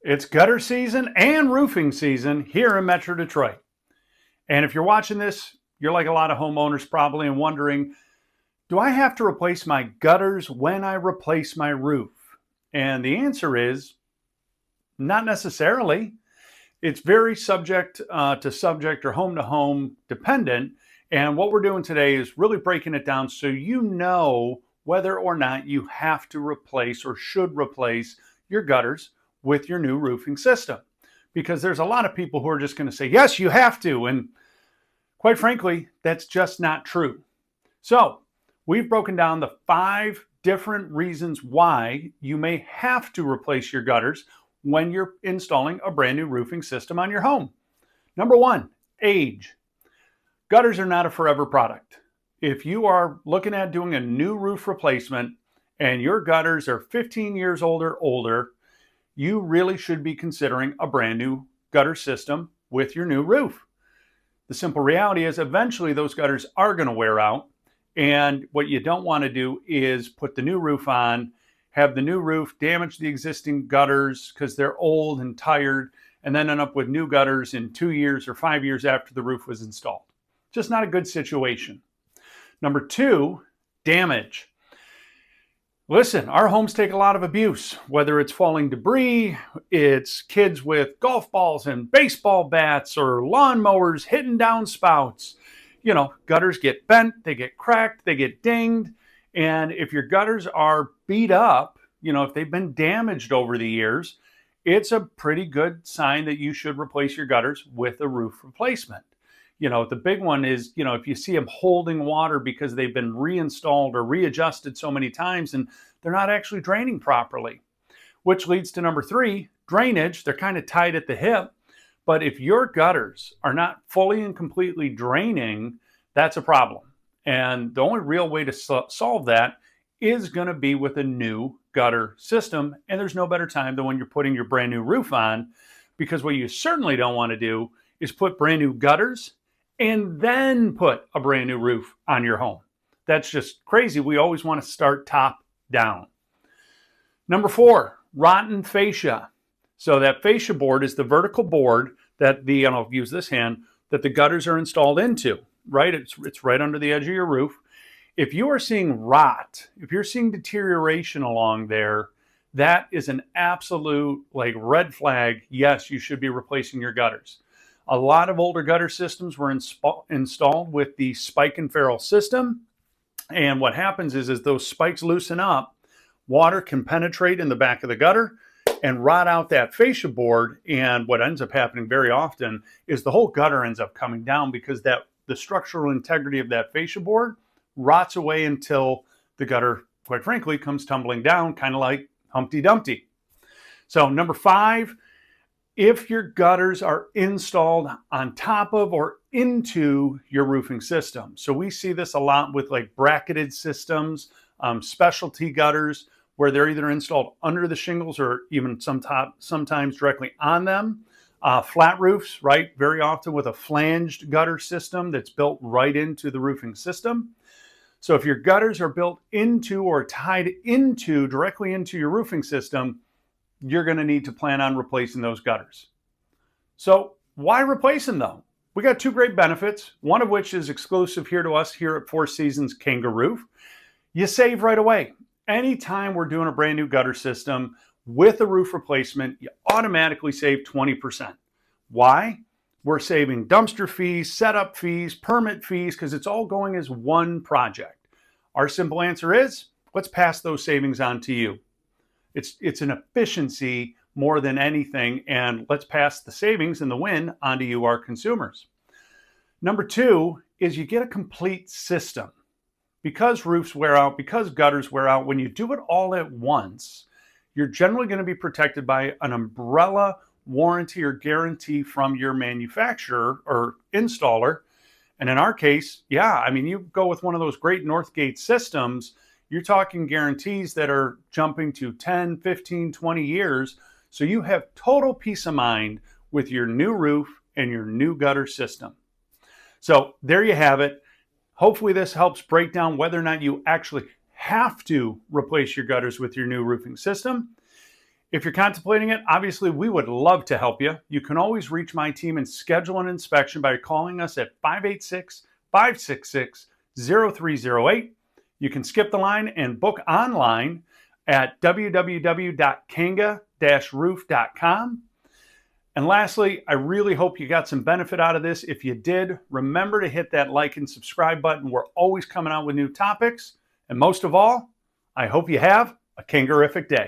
It's gutter season and roofing season here in Metro Detroit. And if you're watching this, you're like a lot of homeowners probably and wondering, do I have to replace my gutters when I replace my roof? And the answer is not necessarily. It's very subject to subject or home to home dependent. And what we're doing today is really breaking it down so you know whether or not you have to replace or should replace your gutters with your new roofing system. Because there's a lot of people who are just going to say, yes, you have to. And quite frankly, that's just not true. So we've broken down the 5 different reasons why you may have to replace your gutters when you're installing a brand new roofing system on your home. Number 1, age. Gutters are not a forever product. If you are looking at doing a new roof replacement and your gutters are 15 years old or older, you really should be considering a brand new gutter system with your new roof. The simple reality is eventually those gutters are going to wear out. And what you don't want to do is put the new roof on, have the new roof damage the existing gutters because they're old and tired, and then end up with new gutters in 2 years or 5 years after the roof was installed. Just not a good situation. Number 2, damage. Listen, our homes take a lot of abuse, whether it's falling debris, it's kids with golf balls and baseball bats or lawnmowers hitting downspouts. You know, gutters get bent, they get cracked, they get dinged. And if your gutters are beat up, if they've been damaged over the years, it's a pretty good sign that you should replace your gutters with a roof replacement. The big one is, if you see them holding water because they've been reinstalled or readjusted so many times and they're not actually draining properly, which leads to number 3, drainage. They're kind of tied at the hip, but if your gutters are not fully and completely draining, that's a problem. And the only real way to solve that is going to be with a new gutter system. And there's no better time than when you're putting your brand new roof on, because what you certainly don't want to do is put brand new gutters and then put a brand new roof on your home. That's just crazy. We always want to start top down. Number 4, rotten fascia. So that fascia board is the vertical board that I'll use this hand, that the gutters are installed into, right? It's right under the edge of your roof. If you are seeing rot, if you're seeing deterioration along there, that is an absolute red flag. Yes, you should be replacing your gutters. A lot of older gutter systems were installed with the spike and ferrule system. And what happens is those spikes loosen up, water can penetrate in the back of the gutter and rot out that fascia board. And what ends up happening very often is the whole gutter ends up coming down because the structural integrity of that fascia board rots away until the gutter, quite frankly, comes tumbling down, kind of like Humpty Dumpty. So number 5, if your gutters are installed on top of or into your roofing system. So we see this a lot with bracketed systems, specialty gutters, where they're either installed under the shingles or even sometimes directly on them. Flat roofs, right? Very often with a flanged gutter system that's built right into the roofing system. So if your gutters are built into or tied directly into your roofing system, you're going to need to plan on replacing those gutters. So why replace them though? We got 2 great benefits, one of which is exclusive here to us here at Four Seasons Kanga Roof. You save right away. Anytime we're doing a brand new gutter system with a roof replacement, you automatically save 20%. Why? We're saving dumpster fees, setup fees, permit fees, because it's all going as one project. Our simple answer is, let's pass those savings on to you. It's an efficiency more than anything, and let's pass the savings and the win onto you, our consumers. Number 2 is you get a complete system. Because roofs wear out, because gutters wear out, when you do it all at once, you're generally going to be protected by an umbrella warranty or guarantee from your manufacturer or installer. And in our case, you go with one of those great Northgate systems, you're talking guarantees that are jumping to 10, 15, 20 years. So you have total peace of mind with your new roof and your new gutter system. So there you have it. Hopefully this helps break down whether or not you actually have to replace your gutters with your new roofing system. If you're contemplating it, obviously we would love to help you. You can always reach my team and schedule an inspection by calling us at 586-566-0308. You can skip the line and book online at www.kanga-roof.com. And lastly, I really hope you got some benefit out of this. If you did, remember to hit that like and subscribe button. We're always coming out with new topics. And most of all, I hope you have a Kangarific day.